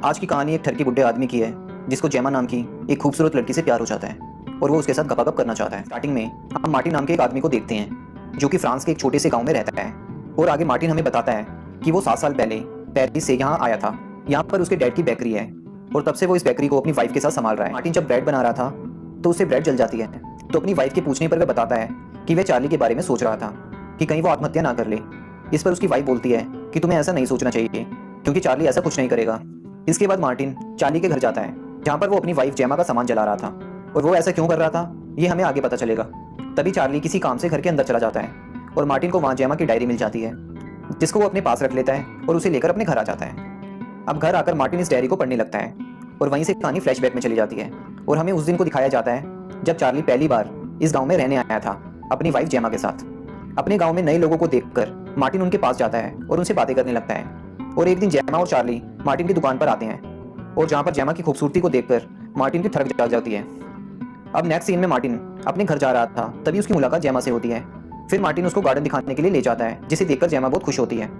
आज की कहानी एक ठरकी बुड्ढे आदमी की है जिसको जेमा नाम की एक खूबसूरत लड़की से प्यार हो जाता है और वो उसके साथ गपागप करना चाहता है। स्टार्टिंग में हम मार्टिन नाम के एक आदमी को देखते हैं जो कि फ्रांस के एक छोटे से गांव में रहता है। और आगे मार्टिन हमें बताता है कि वो 7 साल पहले पेरिस से यहाँ आया था। यहाँ पर उसके डैड की बेकरी है और तब से वो इस बेकरी को अपनी वाइफ के साथ संभाल रहा है। मार्टिन जब ब्रेड बना रहा था तो उससे ब्रेड जल जाती है, तो अपनी वाइफ के पूछने पर वह बताता है कि वह चार्ली के बारे में सोच रहा था कि कहीं वो आत्महत्या ना कर ले। इस पर उसकी वाइफ बोलती है कि तुम्हें ऐसा नहीं सोचना चाहिए क्योंकि चार्ली ऐसा कुछ नहीं करेगा। इसके बाद मार्टिन चार्ली के घर जाता है जहाँ पर वो अपनी वाइफ जेमा का सामान जला रहा था, और वो ऐसा क्यों कर रहा था ये हमें आगे पता चलेगा। तभी चार्ली किसी काम से घर के अंदर चला जाता है और मार्टिन को वहाँ जेमा की डायरी मिल जाती है जिसको वो अपने पास रख लेता है और उसे लेकर अपने घर आ जाता है। अब घर आकर मार्टिन इस डायरी को पढ़ने लगता है और वहीं से कहानी फ्लैशबैक में चली जाती है और हमें उस दिन को दिखाया जाता है जब चार्ली पहली बार इस गाँव में रहने आया था अपनी वाइफ जेमा के साथ। अपने गाँव में नए लोगों को देखकर मार्टिन उनके पास जाता है और उनसे बातें करने लगता है। और एक दिन जेमा और चार्ली मार्टिन की दुकान पर आते हैं और जहाँ पर जेमा की खूबसूरती को देखकर मार्टिन की थरक जाग जाती है। अब नेक्स्ट सीन में मार्टिन अपने घर जा रहा था, तभी उसकी मुलाकात जेमा से होती है। फिर मार्टिन उसको गार्डन दिखाने के लिए ले जाता है जिसे देखकर जेमा बहुत खुश होती है।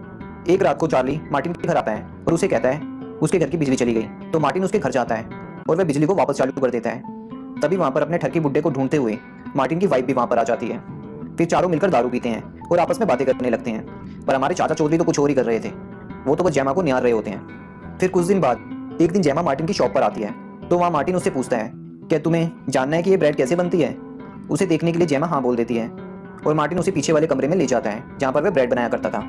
एक रात को चार्ली मार्टिन के घर आता है और उसे कहता है उसके घर की बिजली चली गई, तो मार्टिन उसके घर जाता है और वह बिजली को वापस चालू कर देता है। तभी वहाँ पर अपने ठरकी बुड्ढे को ढूंढते हुए मार्टिन की वाइफ भी वहाँ पर आ जाती है। फिर चारों मिलकर दारू पीते हैं और आपस में बातें करने लगते हैं, पर हमारे चाचा चौधरी तो कुछ और ही कर रहे थे, वो तो बस जेमा को निहार रहे होते हैं। फिर कुछ दिन बाद एक दिन जेमा मार्टिन की शॉप पर आती है, तो वहाँ मार्टिन उससे पूछता है क्या तुम्हें जानना है कि ये ब्रेड कैसे बनती है। उसे देखने के लिए जेमा हाँ बोल देती है और मार्टिन उसे पीछे वाले कमरे में ले जाता है जहाँ पर वह ब्रेड बनाया करता था।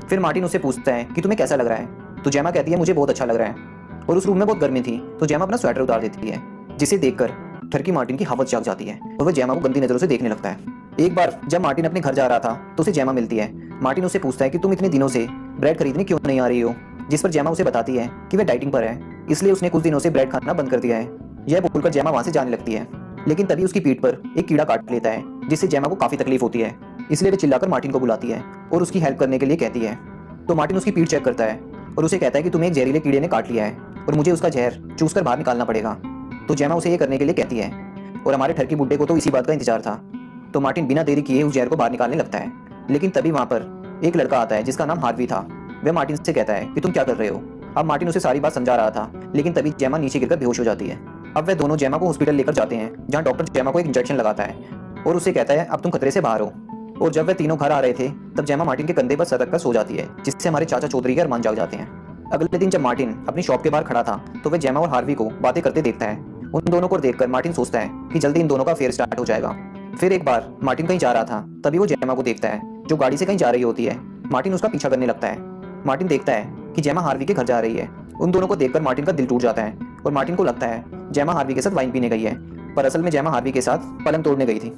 फिर मार्टिन उससे पूछता है कि तुम्हें कैसा लग रहा है, तो जेमा कहती है मुझे बहुत अच्छा लग रहा है। और उस रूम में बहुत गर्मी थी तो जेमा अपना स्वेटर उतार देती है, जिसे देखकर ठरकी मार्टिन की हवस जाग जाती है और वह जेमा को गंदी नजरों से देखने लगता है। एक बार जब मार्टिन अपने घर जा रहा था तो उसे जेमा मिलती है। मार्टिन उससे पूछता है कि तुम इतने दिनों से ब्रेड खरीदने क्यों नहीं आ रही हो, जिस पर जेमा उसे बताती है कि वह डाइटिंग पर है, इसलिए उसने कुछ दिनों से ब्रेड खाना बंद कर दिया है। यह बोलकर जेमा वहां से जाने लगती है, लेकिन तभी उसकी पीठ पर एक कीड़ा काट लेता है जिससे जेमा को काफी तकलीफ होती है। इसलिए वह चिल्लाकर मार्टिन को बुलाती है और उसकी हेल्प करने के लिए कहती है। तो मार्टिन उसकी पीठ चेक करता है और उसे कहता है कि तुम्हें एक जहरीले कीड़े ने काट लिया है और मुझे उसका जहर चूस कर बाहर निकालना पड़ेगा। तो जेमा उसे ये करने के लिए कहती है और हमारे ठरकी बुड्ढे को तो इसी बात का इंतजार था, तो मार्टिन बिना देरी किए उस जहर को बाहर निकालने लगता है। लेकिन तभी वहाँ पर एक लड़का आता है जिसका नाम हार्वी था। वह मार्टिन से कहता है कि तुम क्या कर रहे हो। अब मार्टिन उसे सारी बात समझा रहा था, लेकिन तभी जेमा नीचे गिरकर बेहोश हो जाती है। अब वह दोनों जेमा को हॉस्पिटल लेकर जाते हैं जहाँ डॉक्टर जेमा को एक इंजेक्शन लगाता है और उसे कहता है अब तुम खतरे से बाहर हो। और जब वह तीनों घर आ रहे थे तब जेमा मार्टिन के कंधे पर सर रखकर सो जाती है, जिससे हमारे चाचा चौधरी के अरमान जाग जाते हैं। अगले दिन जब मार्टिन अपनी शॉप के बाहर खड़ा था तो वह जेमा और हार्वी को बातें करते देखता है। उन दोनों को देखकर मार्टिन सोचता है कि जल्दी इन दोनों का अफेयर स्टार्ट हो जाएगा। फिर एक बार मार्टिन कहीं जा रहा था, तभी वो जेमा को देखता है जो गाड़ी से कहीं जा रही होती है। मार्टिन उसका पीछा करने लगता है। मार्टिन देखता है कि जेमा हार्वी के घर जा रही है। उन दोनों को देखकर मार्टिन का दिल टूट जाता है और मार्टिन को लगता है जेमा हार्वी के साथ वाइन पीने गई है, पर असल में जेमा हार्वी के साथ पलंग तोड़ने गई थी।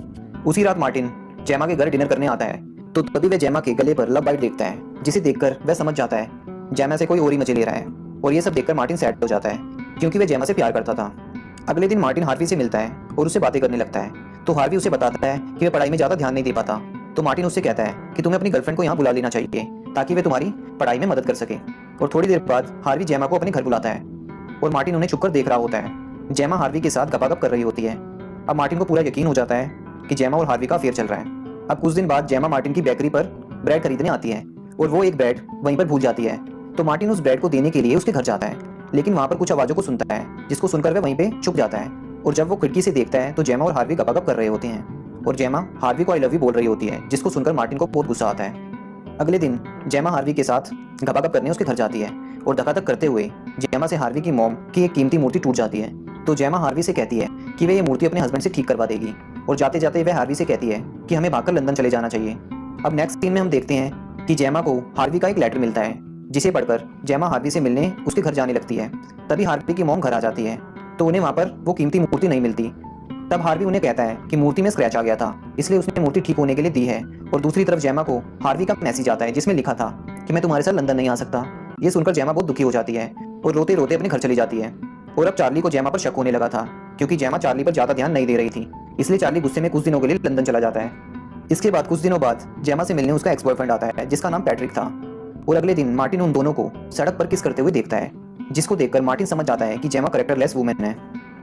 उसी रात मार्टिन जेमा के घर डिनर करने आता है, तो तभी वह जेमा के गले पर लव बाइट देखता है, जिसे देखकर वह समझ जाता है जेमा से कोई और ही मजे ले रहा है। और ये सब देखकर मार्टिन सैड हो जाता है क्योंकि वह जेमा से प्यार करता था। अगले दिन मार्टिन हार्वी से मिलता है और उससे बातें करने लगता है, तो हार्वी उसे बताता है कि वह पढ़ाई में ज्यादा ध्यान नहीं दे पाता। तो मार्टिन उससे कहता है कि तुम्हें अपनी गर्लफ्रेंड को यहाँ बुला लेना चाहिए ताकि वे तुम्हारी पढ़ाई में मदद कर सके। और थोड़ी देर बाद हार्वी जेमा को अपने घर बुलाता है और मार्टिन उन्हें छुपकर देख रहा होता है। जेमा हार्वी के साथ गपागप कर रही होती है। अब मार्टिन को पूरा यकीन हो जाता है कि जेमा और हार्वी का अफेयर चल रहा है। अब कुछ दिन बाद जेमा मार्टिन की बेकरी पर ब्रेड खरीदने आती है और वो एक ब्रेड वहीं पर भूल जाती है। तो मार्टिन उस ब्रेड को देने के लिए उसके घर जाता है, लेकिन वहाँ पर कुछ आवाज़ों को सुनता है जिसको सुनकर वह वहीं पे छुप जाता है। और जब वो खिड़की से देखता है तो जेमा और हार्वी गपागप कर रहे होते हैं और जेमा हार्वी को आई लव यू बोल रही होती है, जिसको सुनकर मार्टिन को बहुत गुस्सा आता है। अगले दिन जेमा हार्वी के साथ गपागप करने उसके घर जाती है और धक्का करते हुए जेमा से हार्वी की मॉम की एक कीमती मूर्ति टूट जाती है। तो जेमा हार्वी से कहती है कि वह ये मूर्ति अपने हस्बैंड से ठीक करवा देगी और जाते जाते वह हार्वी से कहती है कि हमें भागकर लंदन चले जाना चाहिए। अब नेक्स्ट सीन में हम देखते हैं कि जेमा को हार्वी का एक लेटर मिलता है, जिसे पढ़कर जेमा हार्वी से मिलने उसके घर जाने लगती है। तभी हार्वी की मॉम घर आ जाती है, तो उन्हें वहाँ पर वो कीमती मूर्ति नहीं मिलती। तब हार्वी उन्हें कहता है कि मूर्ति में स्क्रैच आ गया था, इसलिए उसने मूर्ति ठीक होने के लिए दी है। और दूसरी तरफ जेमा को हार्वी का मैसेज आता है जिसमें लिखा था कि मैं तुम्हारे साथ लंदन नहीं आ सकता। ये सुनकर जेमा बहुत दुखी हो जाती है और रोते रोते अपने घर चली जाती है। और अब चार्ली को जेमा पर शक होने लगा था क्योंकि जेमा चार्ली पर ज्यादा ध्यान नहीं दे रही थी, इसलिए चार्ली गुस्से में कुछ दिनों के लिए लंदन चला जाता है। इसके बाद कुछ दिनों बाद जेमा से मिलने उसका एक्स बॉयफ्रेंड आता है जिसका नाम पैट्रिक था। और अगले दिन मार्टिन उन दोनों को सड़क पर किस करते हुए देखता है, जिसको देखकर मार्टिन समझ जाता है कि जेमा कैरेक्टरलेस वुमेन है।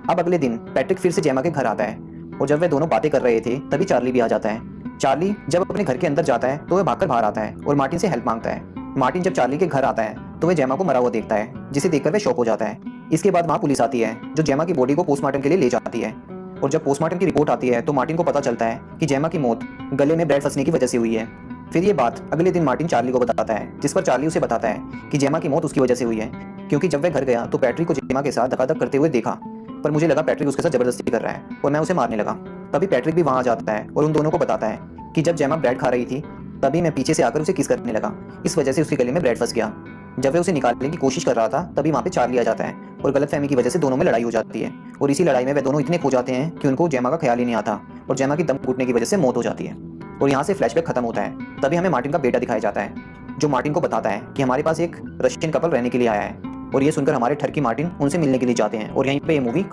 अब अगले दिन पैट्रिक फिर से जेमा के घर आता है और जब वे दोनों बातें कर रहे थे तभी चार्ली भी आ जाता है। चार्ली जब अपने घर के अंदर जाता है तो वह भागकर बाहर आता है और मार्टिन से हेल्प मांगता है, मार्टिन जब चार्ली के घर आता है तो वह जेमा को मरा हुआ देखता है, जिसे देखकर वह शॉक हो जाता है। इसके बाद वहाँ पुलिस आती है जो जेमा की बॉडी को पोस्टमार्टम के लिए ले जाती है। और जब पोस्टमार्टम की रिपोर्ट आती है तो मार्टिन को पता चलता है कि जेमा की मौत गले में ब्रेड फंसने की वजह से हुई है। फिर ये बात अगले दिन मार्टिन चार्ली को बताता है, जिस पर चार्ली उसे बताता है कि जेमा की मौत उसकी वजह से हुई है, क्योंकि जब वह घर गया तो पैट्रिक को जेमा के साथ धकाधक करते हुए देखा, पर मुझे लगा पैट्रिक उसके साथ जबरदस्ती कर रहा है और मैं उसे मारने लगा। तभी पैट्रिक भी वहाँ आ जाता है और उन दोनों को बताता है कि जब जेमा ब्रेड खा रही थी तभी मैं पीछे से आकर उसे किस करने लगा, इस वजह से उसके गले में ब्रेड फंस गया। जब वह उसे निकालने की कोशिश कर रहा था तभी वहाँ पे चार्ली आ जाता है और गलतफहमी की वजह से दोनों में लड़ाई हो जाती है। और इसी लड़ाई में वे दोनों इतने खो जाते हैं कि उनको जेमा का ख्याल ही नहीं आता और जेमा की दम घुटने की वजह से मौत हो जाती है। और यहाँ से फ्लैशबैक खत्म होता है। तभी हमें मार्टिन का बेटा दिखाया जाता है जो मार्टिन को बताता है कि हमारे पास एक रशियन कपल रहने के लिए आया है। और ये सुनकर हमारे ठरकी मार्टिन उनसे मिलने के लिए जाते हैं और यहीं पे ये मूवी